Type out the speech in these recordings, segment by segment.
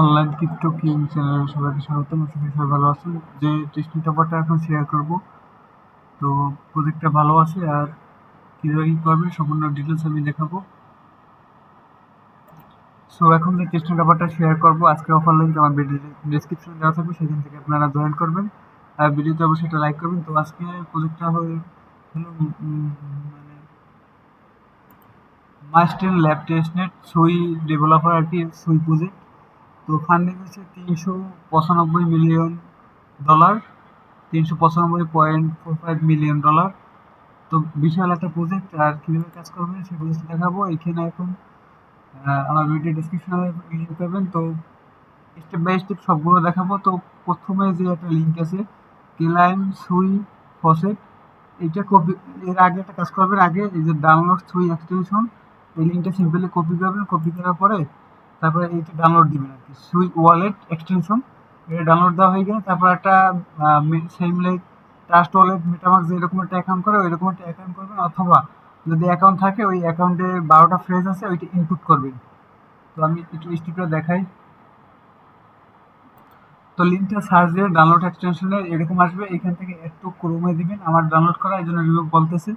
Online crypto king চ্যানেলে সবাইকে স্বাগতম। আশা করি সবাই ভালো আছেন। যে টেস্টিং পেপারটা এখন শেয়ার করব, তো প্রজেক্টটা ভালো আছে আর কীভাবে কী করবেন সম্পূর্ণ ডিটেলস আমি দেখাবো। সো এখন যে টেস্টিং পেপারটা শেয়ার করব, আজকে অফার লিঙ্ক আমার ভিডিও ডিসক্রিপশনে দেওয়া থাকবে, সেখান থেকে আপনারা জয়েন করবেন আর ভিডিওতে অবশ্যই একটা লাইক করবেন। তো আজকে প্রজেক্টটা হলো মানে মাইস্টেন ল্যাব টেস্টনেট সুই ডেভেলপার আর কি, সুই প্রজেক্ট। তো ফান্ডিং হচ্ছে $395 মিলিয়ন, $395.45 মিলিয়ন। তো বিশাল একটা প্রজেক্ট, আর কীভাবে কাজ করবেন সে প্রজেক্ট দেখাবো এখানে এখন। আমার ভিডিও ডিসক্রিপশনে লিঙ্ক পাবেন, তো স্টেপ বাই স্টেপ সবগুলো দেখাবো। তো প্রথমে যে একটা লিঙ্ক আছে ক্লাইম সুই ফসেট, এইটা কপি, এর আগে একটা কাজ করবেন। আগে এই যে ডাউনলোড সুই এক্সটেনশন, এই লিঙ্কটা সিম্পলি কপি করবেন। কপি করার পরে তারপরে এইটা ডাউনলোড দিবেন আর কি, সুই ওয়ালেট এক্সটেনশন। এটা ডাউনলোড দেওয়া হয়ে গেলে তারপর একটা same like trust wallet, MetaMask যেরকম একটা অ্যাকাউন্ট করে ওইরকম একটা অ্যাকাউন্ট করবেন, অথবা যদি অ্যাকাউন্ট থাকে ওই অ্যাকাউন্টে 12টা ফ্রেজ আছে ওইটা ইনপুট করবেন। তো আমি একটু স্টেপটা দেখাই। তো লিঙ্কটা সার্চ দিয়ে ডাউনলোড এক্সটেনশনে এরকম আসবে, এখান থেকে একটু ক্রোমে দিবেন। আমার ডাউনলোড করা এই জন্য রিভিউ বলতেছে।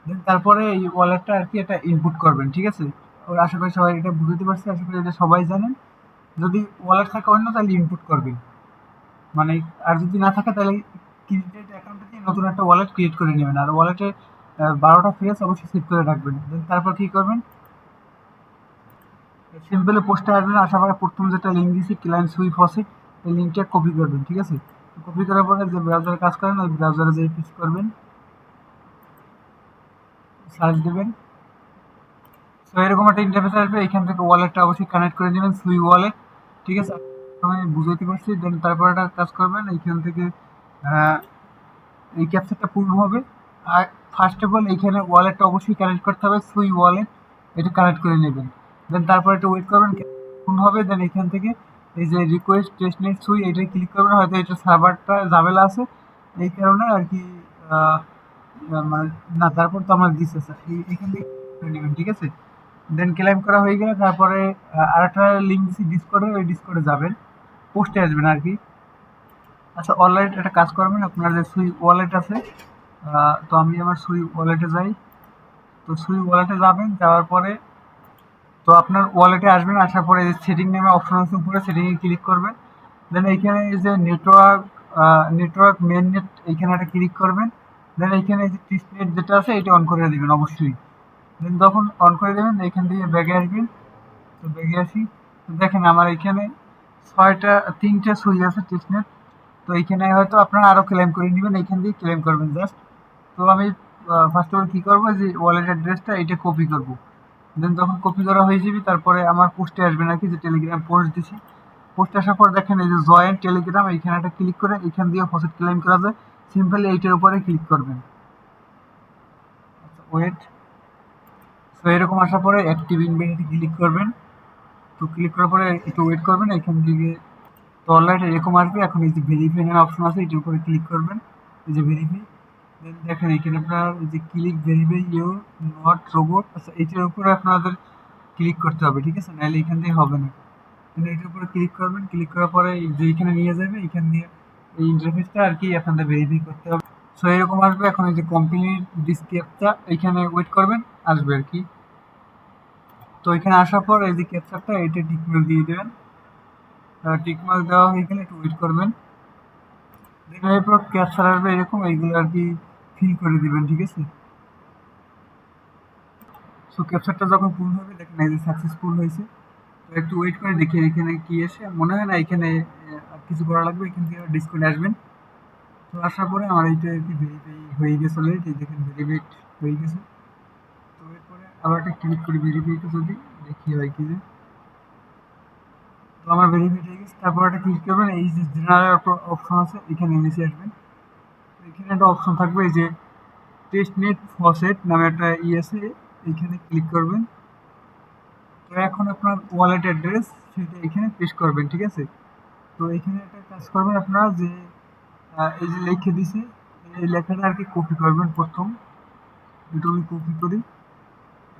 দেন তারপরে এই ওয়ালেটটা আর কি এটা ইনপুট করবেন, ঠিক আছে। ওর আশা করি সবাই এটা বুঝতে পারছে, আশা করি এটা সবাই জানেন। যদি ওয়ালেট থাকে অন্য তাহলে ইনপুট করবেন, মানে আর যদি না থাকে তাহলে ক্রিয়েটেড অ্যাকাউন্ট থেকে নতুন একটা ওয়ালেট ক্রিয়েট করে নেবেন। আর ওয়ালেটে 12টা ফ্রেজ অবশ্যই সেট করে রাখবেন। দেন তারপর কী করবেন, সিম্পলি পোস্টে আসবেন, আসার পরে প্রথম যেটা লিঙ্ক দিয়েছি ক্লায়েন্ট সুই ফসেট, এই লিঙ্কটা কপি করবেন, ঠিক আছে। কপি করার পরে যে ব্রাউজারে কাজ করেন ওই ব্রাউজারে যেয়ে পেস্ট করবেন, সার্চ দেবেন। সো এরকম একটা ইন্টারফেস আসবে, এখান থেকে ওয়ালেটটা অবশ্যই কানেক্ট করে নেবেন, সুই ওয়ালেট, ঠিক আছে। আমি বুঝাইতে পারছি। দেন তারপর একটা কাজ করবেন, এইখান থেকে এই ক্যাপচারটা পূর্ণ হবে। আর ফার্স্ট অফ অল এইখানে ওয়ালেটটা অবশ্যই কানেক্ট করতে হবে, সুই ওয়ালেট, এটা কানেক্ট করে নেবেন। দেন তারপর একটু ওয়েট করবেন, পূর্ণ হবে। দেন এখান থেকে এই যে রিকোয়েস্ট টেস্টনেট সুই এটাই ক্লিক করবেন। হয়তো এটা সার্ভারটা ঝামেলা আছে এই কারণে আর কি, মানে না, তারপর তো আমার দিচ্ছে স্যার, এইখান থেকে করে নেবেন, ঠিক আছে। দেন ক্লেম করা হয়ে গেলে তারপরে আরেকটা লিঙ্ক দিচ্ছি ডিসকর্ডে, ওই ডিসকর্ডে যাবেন, পোস্টে আসবেন আর কি। আচ্ছা, অনলাইন একটা কাজ করবেন, আপনার যে সুই ওয়ালেট আছে, তো আমি আমার সুই ওয়ালেটে যাই। তো সুই ওয়ালেটে যাবেন, যাওয়ার পরে তো আপনার ওয়ালেটে আসবেন, আসার পরে সেটিং নামে অপশন আছে উপরে, সেটিংয়ে ক্লিক করবেন। দেন এইখানে এই যে নেটওয়ার্ক মেন নেট, এইখানে একটা ক্লিক করবেন। দেন এইখানে এই যে টিসনেট যেটা আছে এটা অন করে দেবেন অবশ্যই। দেন যখন অন করে দেবেন এখান থেকে ব্যাগে আসবেন। তো ব্যাগে আসি, তো দেখেন আমার এখানে 3টে সুই আছে টিসনেট। তো এইখানে হয়তো আপনারা আরও ক্লেম করে নেবেন, এইখান দিয়ে ক্লেম করবেন জাস্ট। তো আমি ফার্স্ট অফ অল কী করবো, যে ওয়ালেট অ্যাড্রেসটা এটা কপি করব। দেন যখন কপি করা হয়ে যাবে তারপরে আমার পোস্টে আসবেন আর কি, যে টেলিগ্রাম পোস্ট দিছি। পোস্ট আসার পর দেখেন এই যে জয়েন টেলিগ্রাম, এইখানে একটা ক্লিক করে এইখান দিয়ে ফসেট ক্লেম করা যায়। সিম্পলি এইটার উপরে ক্লিক করবেন। আচ্ছা, ওয়েট। তো এরকম আসার পরে অ্যাক্টিভ ইনভেন্টরি ক্লিক করবেন। তো ক্লিক করার পরে একটু ওয়েট করবেন, এখান থেকে তো অনলাইনে এরকম আসবে। এখন এই যে ভেরিফাই এর অপশন আছে, এটার উপরে ক্লিক করবেন, এই যে ভেরিফাই। দেন দেখেন এখানে আপনার এই যে click verify your not robot, আচ্ছা এইটার উপরে আপনাদের ক্লিক করতে হবে, ঠিক আছে, নাহলে এখান থেকে হবে না। কিন্তু এটার উপরে ক্লিক করবেন, ক্লিক করার পরে যে এখানে নিয়ে যাবে, এখান দিয়ে এই ইন্টারফেসটা আর কি আপনাদের ভেরিফাই করতে হবে। সো এরকম আসবে। এখন এই যে কোম্পানির ডিসক্রিপটা এইখানে ওয়েট করবেন, আসবে আর কি। তো এখানে আসার পর এই যে ক্যাপচারটা এটা টিকমার্ক দিয়ে দেবেন। টিকমার্ক দেওয়া হয়ে গেলে একটু ওয়েট করবেন। দেন এরপর ক্যাপচার আসবে এরকম, এইগুলো আর কি ফিল করে দিবেন, ঠিক আছে। সো ক্যাপচারটা যখন পূর্ণ হবে দেখেন এই যে সাকসেসফুল হয়েছে। তো একটু ওয়েট করে দেখি এখানে কি এসে, মনে হয় না এখানে আর কিছু করা লাগবে। এখান থেকে ডিসপ্লে আসবেন। তো আসার পরে আমার এইটা আর কি ভেরিফাই হয়ে গেছে অলরেডি, দেখেন ভেরিফাইড হয়ে গেছে। তো এরপরে আবার একটা ক্লিক করি ভেরিফাইতে, যদি দেখি হয় কি যে, তো আমার ভেরিফাইড হয়ে গেছে। তারপর একটা ক্লিক করবেন, এই যে জেনারেল অপশন আছে এখানে নিচে আসবেন। তো এখানে একটা অপশন থাকবে এই যে টেস্টনেট ফসেট নামে একটা আছে, এইখানে ক্লিক করবেন। তো এখন আপনার ওয়ালেট অ্যাড্রেস সেটা এখানে পেস্ট করবেন, ঠিক আছে। তো এখানে একটা কাজ করবেন আপনারা, যে এই যে লিখে দিছে এই লেখাটা আর কি কপি করবেন প্রথম। এটা আমি কপি করি।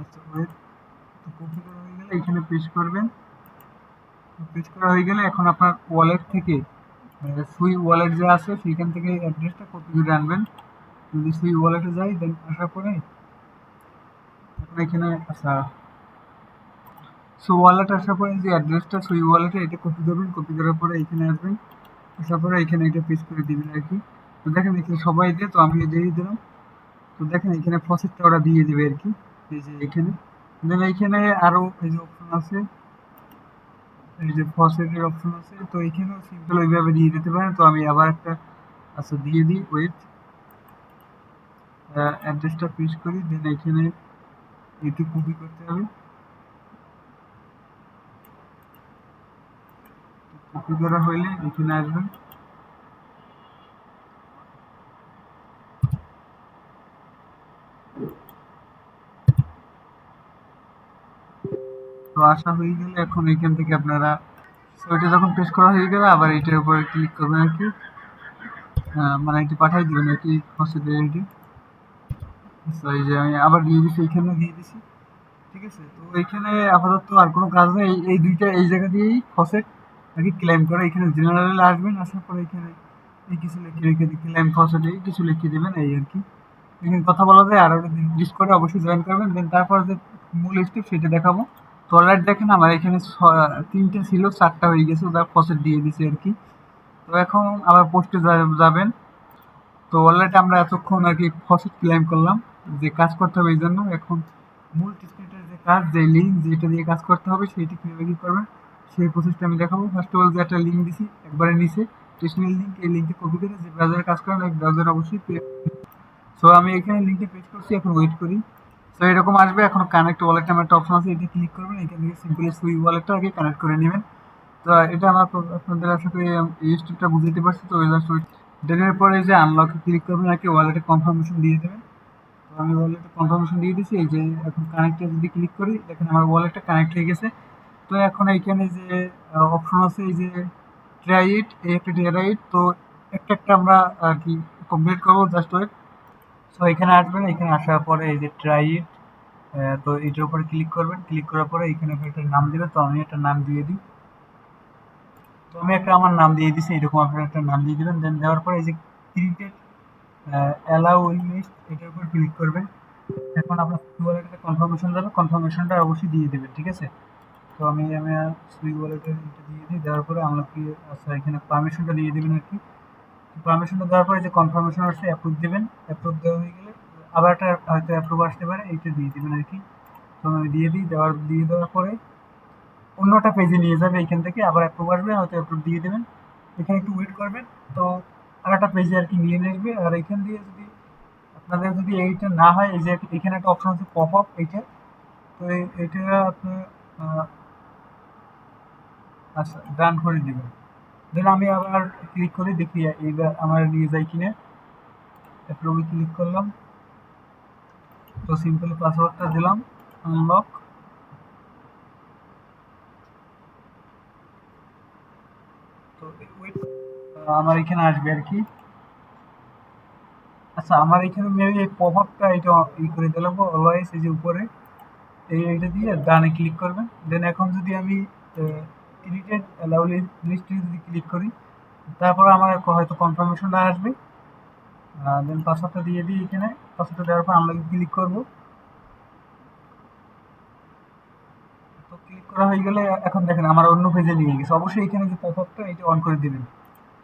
আচ্ছা ওয়েট। তো কপি করা হয়ে গেলে এখানে পেস্ট করবেন। পেস্ট করা হয়ে গেলে এখন আপনার ওয়ালেট থেকে সুই ওয়ালেট যে আছে সেইখান থেকে অ্যাড্রেসটা কপি করে আনবেন। যদি সুই ওয়ালেটে যাই দেন আসার পরে এখন এখানে আচ্ছা সো ওয়ালেট আসার পরে যে অ্যাড্রেসটা সুই ওয়ালেটে এটা কপি করবেন, কপি করার পরে এখানে আসবেন, আসার পরে এখানে এটা পেস্ট করে দিবেন আর কি। তো দেখেন এখানে সবাই দিয়ে তো আমি দিয়ে দিলাম। তো দেখেন এখানে ফসেটটা ওরা দিয়ে দিবে আর কি, এই যে এখানে। দেন এইখানে আরো এই যে অপশন আছে, এই যে ফসেটের অপশন আছে, তো এখানেও সিম্পল ওইভাবে দিয়ে দিতে পারেন। তো আমি আবার একটা আচ্ছা দিয়ে দিই, ওয়েট অ্যাড্রেসটা পেস্ট করি, দেন এখানে এটি কপি করতে হবে। কপি করা হইলে এখানে আসবেন, তো আসা হয়ে গেলে এখন এখান থেকে আপনারা ওইটা যখন পেস্ট করা হয়ে গেলে আবার এটার উপরে ক্লিক করবেন আর কি, মানে এটি পাঠিয়ে দিবেন আর কি ফসেটের আইডি। এই যে আমি আবার দিয়ে দিচ্ছি, এইখানে দিয়ে দিচ্ছি, ঠিক আছে। তো এইখানে আপাতত আর কোনো কাজ নেই, এই দুইটা এই জায়গা দিয়েই ফসেট আর কি ক্লেম করে। এখানে জেনারেলে আসবেন, আসার পরে এখানে এই কিছু লিখে রেখে দিই, ক্লেম ফসেট এই কিছু লিখে দেবেন, এই আর কি। এখানে কথা বলা যায়, আর ওটা ডিসকর্ডে অবশ্যই জয়েন করবেন। দেন তারপর যে মূল স্টেপ সেটা দেখাবো। তো অলরেডি দেখেন আমার এখানে 3টে ছিল 4টা হয়ে গেছে, ওটা ফসেট দিয়ে দিছে আর কি। তো এখন আবার পোস্টে যাবেন। তো অলরেডি আমরা এতক্ষণ আর কি ফসেট ক্লেম করলাম, যে কাজ করতে হবে এই জন্য। এখন মূল টেস্টনেটের যে কাজ, যে লিঙ্ক যেটা দিয়ে কাজ করতে হবে সেইটি কীভাবে কী করবেন সেই প্রসেসটা আমি দেখাবো। ফার্স্ট অফ অল যে একটা লিঙ্ক দিছি একবারে নিচে টেস্টনেট লিঙ্ক, এই লিঙ্কে কপি করে যে ব্রাউজারে কাজ করেন ওই ব্রাউজার অবশ্যই। সো আমি এখানে লিঙ্কে পেস্ট করছি, এখন ওয়েট করি। সো এরকম আসবে, এখন কানেক্ট ওয়ালেট নামে একটা অপশন আছে, এটা ক্লিক করবেন। এখান থেকে সিম্পলি সুই ওয়ালেটটা আগে কানেক্ট করে নেবেন। তো এটা আমার আপনাদের আশা করি এই স্টেপটা বুঝতে পারছি। তো জাস্ট ওয়েট। দেনের পরে যে আনলকে ক্লিক করবেন আর কি, ওয়ালেটে কনফার্মেশন দিয়ে দেবেন। তো আমি ওয়ালেটে কনফার্মেশন দিয়ে দিয়েছি। এই যে এখন কানেক্টে যদি ক্লিক করি দেখেন আমার ওয়ালেটটা কানেক্ট হয়ে গেছে। তো এখন এইখানে যে অপশন আছে, এই যে ট্রাই ইট, এই একটা ট্রাই ইট, তো একটা একটা আমরা আর কি কমপ্লিট করবো, জাস্ট ওয়েট। সো এখানে আসবেন, এখানে আসার পরে এই যে ট্রাই ইট, তো এটার উপরে ক্লিক করবেন। ক্লিক করার পরে এখানে একটা নাম দেবেন, তো আমি একটা নাম দিয়ে দিই। তো আমি একটা আমার নাম দিয়ে দিচ্ছি, এরকম আপনার একটা নাম দিয়ে দেবেন। দেন দেওয়ার পরে এই যে ক্রিয়েটেড অ্যালাউ লিস্ট, এটার উপর ক্লিক করবেন। এখন আপনার সুই ওয়ালেটে কনফার্মেশন যাবে, কনফার্মেশনটা অবশ্যই দিয়ে দেবেন, ঠিক আছে। তো আমি সুই ওয়ালেটে এটা দিয়ে দিই, দেওয়ার পরে আমরা কি আচ্ছা এখানে পারমিশনটা দিয়ে দেবেন আর কি। পারমিশনটা দেওয়ার পরে যে কনফার্মেশন আসছে অ্যাপ্রুভ দেবেন। অ্যাপ্রুভ দেওয়া হয়ে গেলে আবার একটা হয়তো অ্যাপ্রুভ আসতে পারে, এইটা দিয়ে দেবেন আর কি। তো আমি দিয়ে দিই, দিয়ে দেওয়ার পরে অন্যটা পেজে নিয়ে যাবে, এখান থেকে আবার অ্যাপ্রুভ আসবে, হয়তো অ্যাপ্রুভ দিয়ে দেবেন। এখানে একটু ওয়েট করবেন, তো আর একটা পেজে আর কি নিয়ে আসবে। আর এখান দিয়ে যদি আপনাদের যদি এইটা না হয়, এই যে এখানে একটা অপশন আছে পপ আপ, এইটা, তো এইটা আপনি আচ্ছা ডান করে দিবেন। দেন আমি আবার ক্লিক করে দেখি এইবার আমার নিয়ে যায় কিনা। অ্যাপ্রুভে ক্লিক করলাম, তো সিম্পল পাসওয়ার্ডটা দিলাম, আনলক। তো ওয়েট, আমার এখানে আসবে আর কি। আচ্ছা আমার এখানে মেবি এই পপআপটা এটা করে দিলাম, অলওয়েজ এই যে উপরে এইটা দিয়ে ডানে ক্লিক করবেন। দেন এখন যদি আমি ক্রিয়েটেড অ্যালাউ লিস্টে যদি ক্লিক করি, তারপর আমার হয়তো কনফার্মেশনটা আসবে। দেন পাসওয়ার্ডটা দিয়ে দিই, এখানে পাসওয়ার্ডটা দেওয়ার পর আনলকে ক্লিক করব। তো ক্লিক করা হয়ে গেলে এখন দেখেন আমার অন্য পেজে নিয়ে গেছে। অবশ্যই এখানে যে পপআপটা এটা অন করে দিবেন।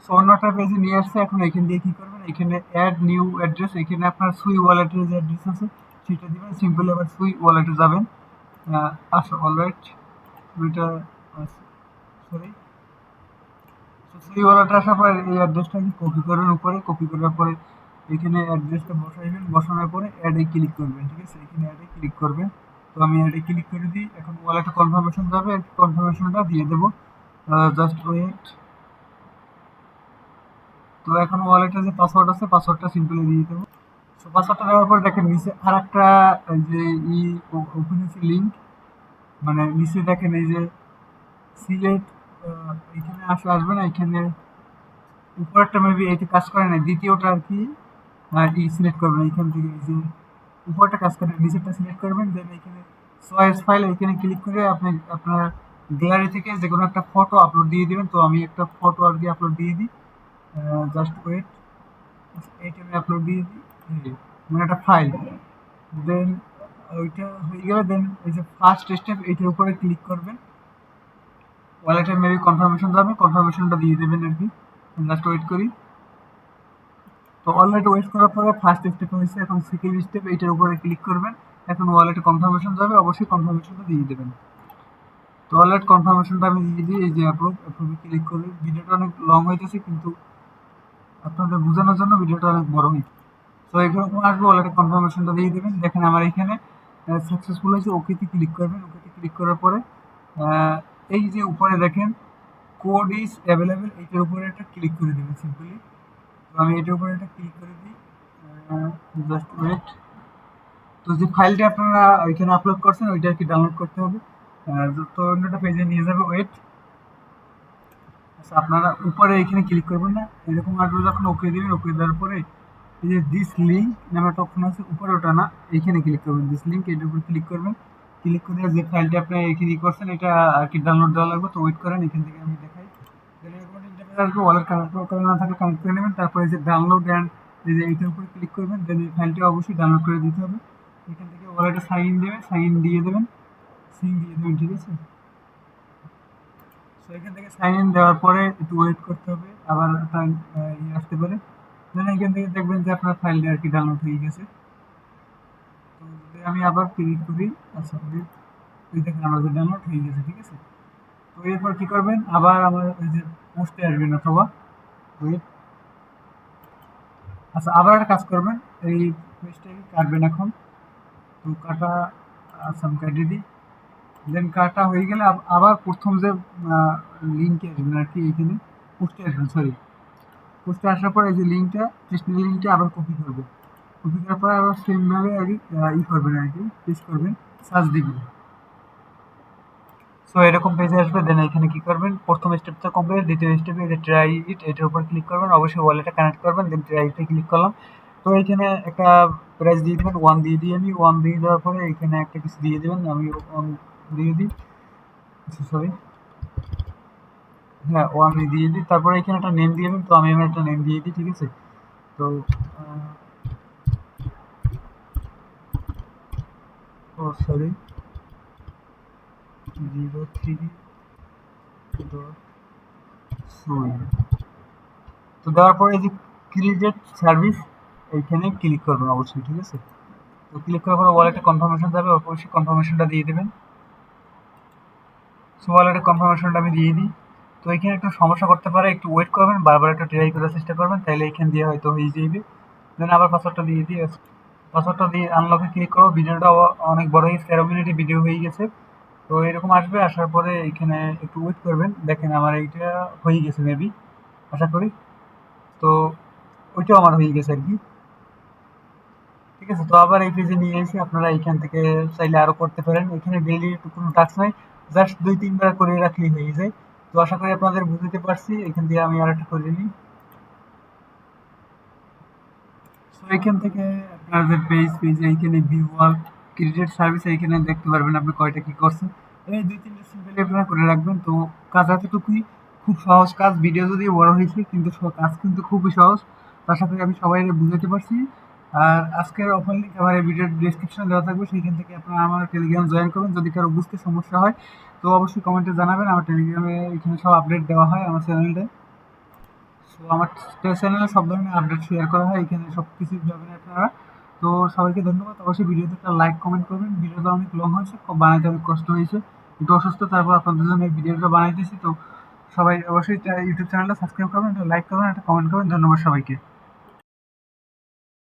সো অন্যটা পেজে নিয়ে আসছে, এখন এখান দিয়ে কি করবেন, এখানে অ্যাড নিউ অ্যাড্রেস, এখানে আপনার সুই ওয়ালেটের যে অ্যাড্রেস আছে সেটা দিবেন। সিম্পলি আবার সুই ওয়ালেটে যাবেন। আচ্ছা অলরাইট, ওইটা সরি, সুই ওয়ালেটে আসার পরে এই অ্যাড্রেসটা কি কপি করবেন, উপরে কপি করার পরে এখানে অ্যাড্রেসটা বসাইবেন, বসানোর পরে অ্যাডে ক্লিক করবেন, ঠিক আছে। এখানে অ্যাডে ক্লিক করবেন। তো আমি অ্যাডে ক্লিক করে দিই, এখন ওয়ালেটে কনফার্মেশন যাবে, কনফার্মেশনটা দিয়ে দেবো, জাস্ট ওয়েট। তো এখন ওয়ালেটের যে পাসওয়ার্ড আছে পাসওয়ার্ডটা সিম্পলি দিয়ে দেবো। সো পাসওয়ার্ডটা দেওয়ার পর দেখেন নিচে আর একটা যে ওপেন হচ্ছে লিঙ্ক, মানে নিচে দেখেন এই যে সিলেক্ট, এখানে আসবে না, এখানে উপরেরটা মেবি এইটা কাজ করে না, দ্বিতীয়টা আর কি সিলেক্ট করবেন। এইখান থেকে এই যে উপরটা কাজ করে, নিচেরটা সিলেক্ট করবেন। দেন এখানে চয়েস ফাইল, এখানে ক্লিক করে আপনি আপনার গ্যালারি থেকে যে কোনো একটা ফটো আপলোড দিয়ে দিবেন। তো আমি একটা ফটো আর কি আপলোড দিয়ে দিই, জাস্ট ওয়েট। এইটা আমি আপলোড দিয়ে দিই, মানে একটা ফাইল। দেন ওইটা হয়ে গেলে দেন এই যে ফার্স্ট স্টেপ এইটার উপরে ক্লিক করবেন, ওয়ালেটের মেবি কনফার্মেশন যাবে, কনফার্মেশনটা দিয়ে দেবেন আর কি। জাস্ট ওয়েট করি। তো অলরেডি ওয়েট করার পরে ফার্স্ট স্টেপ হয়েছে, এখন সেকেন্ড স্টেপ এইটার উপরে ক্লিক করবেন। এখন ওয়ালেটে কনফার্মেশন যাবে, অবশ্যই কনফার্মেশনটা দিয়ে দেবেন। তো ওয়ালেট কনফার্মেশনটা আমি দিয়ে দিই, এই যে অ্যাপ্রুভে ক্লিক করি। ভিডিওটা অনেক লং হইতেছে, কিন্তু আপনাদের বোঝানোর জন্য ভিডিওটা অনেক বড় হয়েছে। তো এরকম আসবে, ওয়ালেটে কনফার্মেশনটা দিয়ে দেবেন। দেখেন আমার এখানে সাকসেসফুল হয়েছে, ওকেতে ক্লিক করবেন। ওকেতে ক্লিক করার পরে এই যে উপরে দেখেন কোড ইজ অ্যাভেলেবেল, এইটার উপরে একটা ক্লিক করে দেবেন সিম্পলি। তো আমি এটার উপরে একটা ক্লিক করে দিই, জাস্ট ওয়েট। তো যে ফাইলটা আপনারা ওইখানে আপলোড করছেন ওইটা আর কি ডাউনলোড করতে হবে। তো অন্যটা পেজে নিয়ে যাবে, ওয়েট। আচ্ছা, আপনারা উপরে এখানে ক্লিক করবেন না, এরকম আসবে যখন ওকে দিবেন। ওকে দেওয়ার পরে এই যে দিস লিঙ্ক নামে একটা অপশন আছে, উপরে ওটা না, এইখানে ক্লিক করবেন, দিস লিঙ্ক এটার উপর ক্লিক করবেন। ক্লিক করে যে ফাইলটা আপনি এখানে করছেন এটা আর কি ডাউনলোড দেওয়া লাগবে। তো ওয়েট করেন, এখান থেকে আমি দেখাই। এরকম ইন্টারফেস আসবে, ওয়ালেট কানেক্ট করা না থাকলে কানেক্ট করে নেবেন। তারপরে এই যে ডাউনলোড অ্যান্ড এই যে এইটার উপরে ক্লিক করবেন, দেন এই ফাইলটা অবশ্যই ডাউনলোড করে দিতে হবে। এখান থেকে ওয়ালেটে সাইন ইন দেবেন, সাইন ইন দিয়ে দেবেন, সিন দিয়ে দেবেন, ঠিক আছে। তো এখান থেকে সাইন ইন দেওয়ার পরে একটু ওয়েট করতে হবে, আবার একটা ইয়ে আসতে পারে। দেন এখান থেকে দেখবেন যে আপনার ফাইলটা আর কি ডাউনলোড হয়ে গেছে। তো যদি আমি আবার ক্লিক করি, আচ্ছা ওই দেখেন আমার যে ডাউনলোড হয়ে গেছে, ঠিক আছে। তো এরপর কি করবেন, আবার আমার ওই যে পোস্টে আসবেন অথবা ওয়েট। আচ্ছা, আবার একটা কাজ করবেন, এই পেজটাকে কাটবেন এখন। তো কাটা, আচ্ছা আমি কাটিয়ে দিই। দেন কাটা হয়ে গেলে আবার প্রথম যে লিঙ্কে আসবেন আর কি, এইখানে পোস্টে আসবেন, সরি পোস্টে আসার পর এই যে লিঙ্কটা, টেস্টনেল লিঙ্কটা আবার কপি করবেন। কপি করার পর আবার সেমভাবে আর কি করবেন আর কি, পেস্ট করবেন, সার্চ দিবেন। সো এরকম পেজে আসবে। দেন এখানে কি করবেন, প্রথম স্টেপটা কমপ্লিট, দ্বিতীয় স্টেপে এই যে ট্রাই ইট এটার উপর ক্লিক করবেন, অবশ্যই ওয়ালেটে কানেক্ট করবেন। দেন ট্রাই ইটে ক্লিক করলাম। তো এইখানে একটা প্রাইস দিয়ে দেবেন, 1 দিয়ে দিই আমি। 1 দিয়ে দেওয়ার পরে এখানে একটা কিছু দিয়ে দেবেন, আমি 1 দিয়ে দিই, সরি হ্যাঁ 1 দিয়ে দিই। তারপরে এখানে একটা নেম দিয়ে দেবেন, তো আমি আমার একটা নেম দিয়ে দিই, ঠিক আছে। তো ও সরি 03.সুই। তো দেওয়ার পরে এই যে ক্রিয়েট সার্ভিস এইখানে ক্লিক করবেন অবশ্যই, ঠিক আছে। তো ক্লিক করার পরে ওয়ালেটে কনফার্মেশন যাবে, অবশ্যই কনফার্মেশনটা দিয়ে দেবেন। সো ওয়ালেটে কনফার্মেশনটা আমি দিয়ে দিই। তো এখানে একটু সমস্যা করতে পারে, একটু ওয়েট করবেন, বারবার একটু ট্রাই করার চেষ্টা করবেন, তাহলে এখান দিয়ে হয়তো হয়ে যাবে। দেন আবার পাসওয়ার্ডটা দিয়ে দিই। পাসওয়ার্ডটা দিয়ে আনলকে ক্লিক করবো। ভিডিওটা অনেক বড় হয়ে 13 মিনিটের ভিডিও হয়ে গেছে। তো এরকম আসবে, আসার পরে এখানে একটু ওয়েট করবেন। দেখেন আমার এইটা হয়ে গেছে মেবি, আশা করি। তো ওইটাও আমার হয়ে গেছে আর কি, ঠিক আছে। তো আবার এই পেজে নিয়ে এসে আপনারা এইখান থেকে চাইলে আরো করতে পারেন। এখানে ডেইলি কোনো টাস্ক নাই, জাস্ট 2-3 বার করে রাখলেই হয়ে যায়। তো আশা করি আপনাদের বুঝতে পারছি। এখান দিয়ে আমি আর একটা করে নিই। তো এখান থেকে আপনার যে পেজ এইখানে ভিউ অল ক্রিয়েটেড সার্ভিস এইখানে দেখতে পারবেন আপনি কয়টা কি করছেন। এই 2-3টা সিম্পলি আপনারা করে রাখবেন। তো কাজ এতটুকুই, খুব সহজ কাজ। ভিডিও যদি বড় হয়েছে কিন্তু কাজ কিন্তু খুবই সহজ। তো আশা করি আমি সবাই বুঝাতে পারছি। আর আজকের অফার লিঙ্ক আমার এই ভিডিওর ডেসক্রিপশনে দেওয়া থাকবে, সেইখান থেকে আপনারা আমার টেলিগ্রাম জয়েন করবেন। যদি কারো বুঝতে সমস্যা হয় তো অবশ্যই কমেন্টে জানাবেন। আমার টেলিগ্রামে এখানে সব আপডেট দেওয়া হয় আমার চ্যানেলটায়। সো আমার চ্যানেলে সব ধরনের আপডেট শেয়ার করা হয়, এখানে সব কিছুই পাবেন আপনারা। তো সবাইকে ধন্যবাদ। অবশ্যই ভিডিওতে একটা লাইক কমেন্ট করবেন। ভিডিওটা অনেক লং হয়েছে, বানাইতে অনেক কষ্ট হয়েছে, একটু অসুস্থ, তারপর আপনাদের জন্য এই ভিডিওটা বানাইতেছি। তো সবাই অবশ্যই ইউটিউব চ্যানেলটা সাবস্ক্রাইব করবেন, একটা লাইক করবেন, একটা কমেন্ট করবেন। ধন্যবাদ সবাইকে।